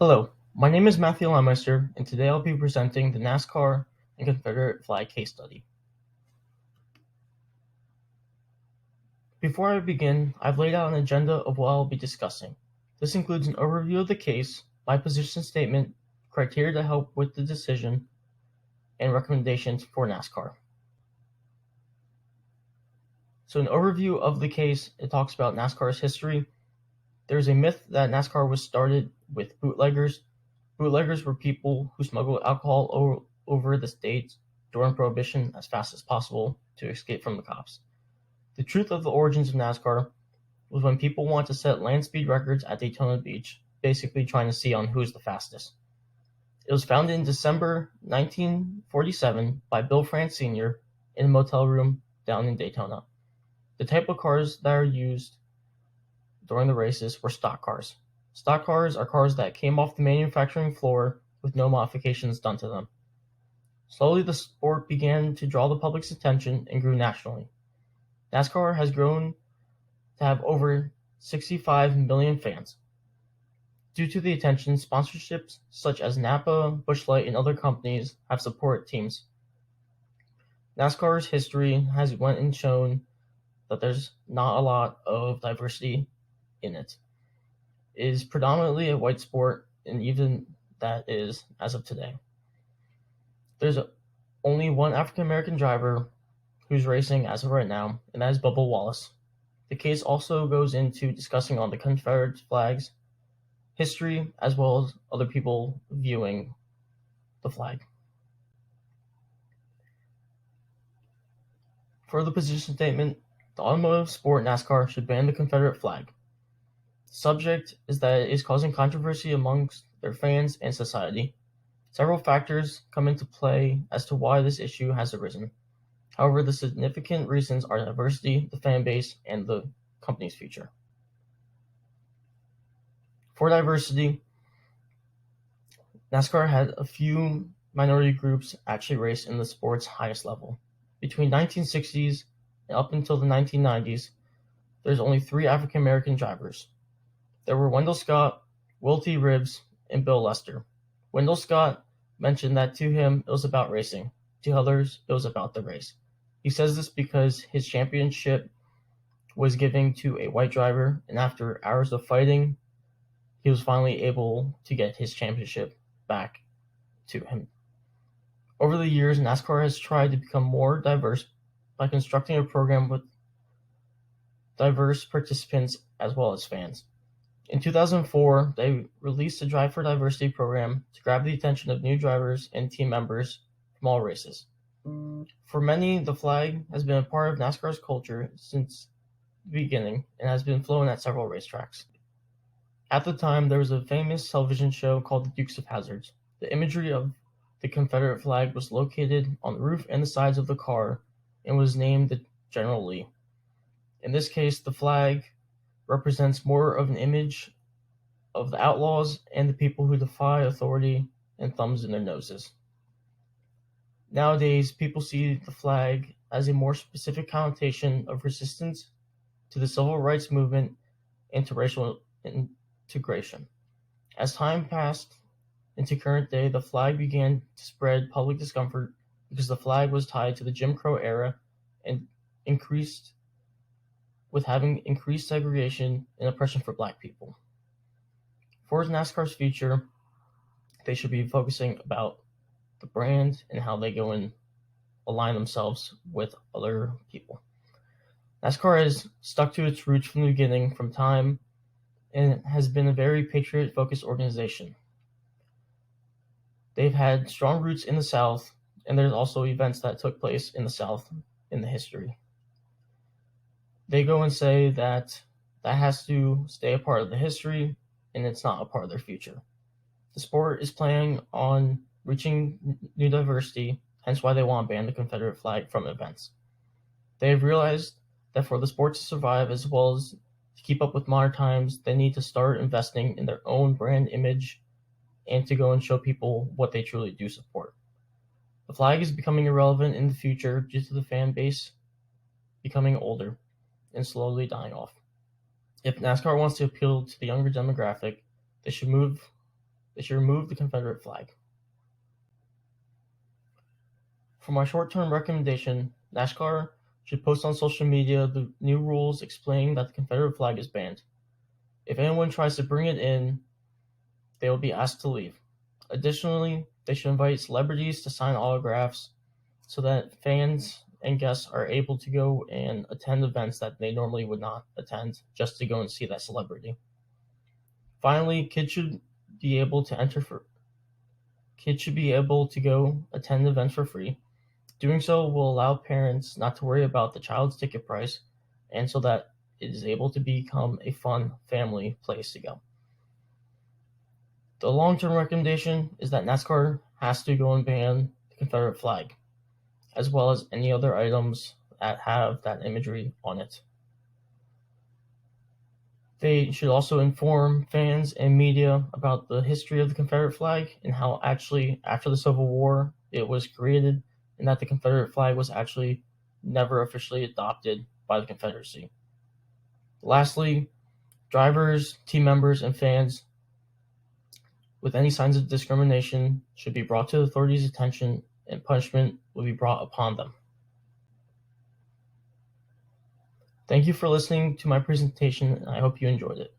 Hello, my name is Matthew Lemeister, and today I'll be presenting the Nascar and Confederate flag case study. Before I begin, I've laid out an agenda of what I'll be discussing. This includes an overview of the case, my position statement, criteria to help with the decision, and recommendations for NASCAR. So an overview of the case, it talks about NASCAR's history. There's a myth that NASCAR was started with bootleggers. Bootleggers were people who smuggled alcohol over the states during Prohibition as fast as possible to escape from the cops. The truth of the origins of NASCAR was when people wanted to set land speed records at Daytona Beach, basically trying to see on who's the fastest. It was founded in December 1947 by Bill France Sr. in a motel room down in Daytona. The type of cars that are used during the races were stock cars. Stock cars are cars that came off the manufacturing floor with no modifications done to them. Slowly, the sport began to draw the public's attention and grew nationally. NASCAR has grown to have over 65 million fans. Due to the attention, sponsorships such as Napa, Busch Light, and other companies have supported teams. NASCAR's history has went and shown that there's not a lot of diversity in it. It is predominantly a white sport, and even that is as of today. There's only one African American driver who's racing as of right now, and that is Bubba Wallace. The case also goes into discussing on the Confederate flag's history as well as other people viewing the flag. For the position statement, the automotive sport NASCAR should ban the Confederate flag. The subject is that it is causing controversy amongst their fans and society. Several factors come into play as to why this issue has arisen. However, the significant reasons are diversity, the fan base, and the company's future. For diversity, NASCAR had a few minority groups actually race in the sport's highest level. Between 1960s and up until the 1990s, there's only 3 African American drivers. There were Wendell Scott, Will T. Ribbs, and Bill Lester. Wendell Scott mentioned that to him it was about racing. To others, it was about the race. He says this because his championship was given to a white driver, and after hours of fighting, he was finally able to get his championship back to him. Over the years, NASCAR has tried to become more diverse by constructing a program with diverse participants as well as fans. In 2004, they released a Drive for Diversity program to grab the attention of new drivers and team members from all races. For many, the flag has been a part of NASCAR's culture since the beginning and has been flown at several racetracks. At the time, there was a famous television show called The Dukes of Hazzard. The imagery of the Confederate flag was located on the roof and the sides of the car and was named the General Lee. In this case, the flag represents more of an image of the outlaws and the people who defy authority and thumbs in their noses. Nowadays, people see the flag as a more specific connotation of resistance to the civil rights movement and to racial integration. As time passed into current day, the flag began to spread public discomfort because the flag was tied to the Jim Crow era and increased segregation and oppression for Black people. For NASCAR's future, they should be focusing about the brand and how they go and align themselves with other people. NASCAR has stuck to its roots from the beginning, from time, and has been a very patriot-focused organization. They've had strong roots in the South, and there's also events that took place in the South in the history. They go and say that has to stay a part of the history, and it's not a part of their future. The sport is planning on reaching new diversity, hence why they want to ban the Confederate flag from events. They have realized that for the sport to survive as well as to keep up with modern times, they need to start investing in their own brand image and to go and show people what they truly do support. The flag is becoming irrelevant in the future due to the fan base becoming older and slowly dying off. If NASCAR wants to appeal to the younger demographic, they should move they should remove the Confederate flag. For my short-term recommendation, Nascar should post on social media the new rules explaining that the Confederate flag is banned. If anyone tries to bring it in, they will be asked to leave. Additionally, they should invite celebrities to sign autographs so that fans and guests are able to go and attend events that they normally would not attend just to go and see that celebrity. Finally, kids should be able to go attend events for free. Doing so will allow parents not to worry about the child's ticket price, and so that it is able to become a fun family place to go. The long-term recommendation is that Nascar has to go and ban the Confederate flag, as well as any other items that have that imagery on it. They should also inform fans and media about the history of the Confederate flag and how actually after the Civil War it was created, and that the Confederate flag was actually never officially adopted by the Confederacy. Lastly, drivers, team members, and fans with any signs of discrimination should be brought to the authorities' attention, and punishment will be brought upon them. Thank you for listening to my presentation, and I hope you enjoyed it.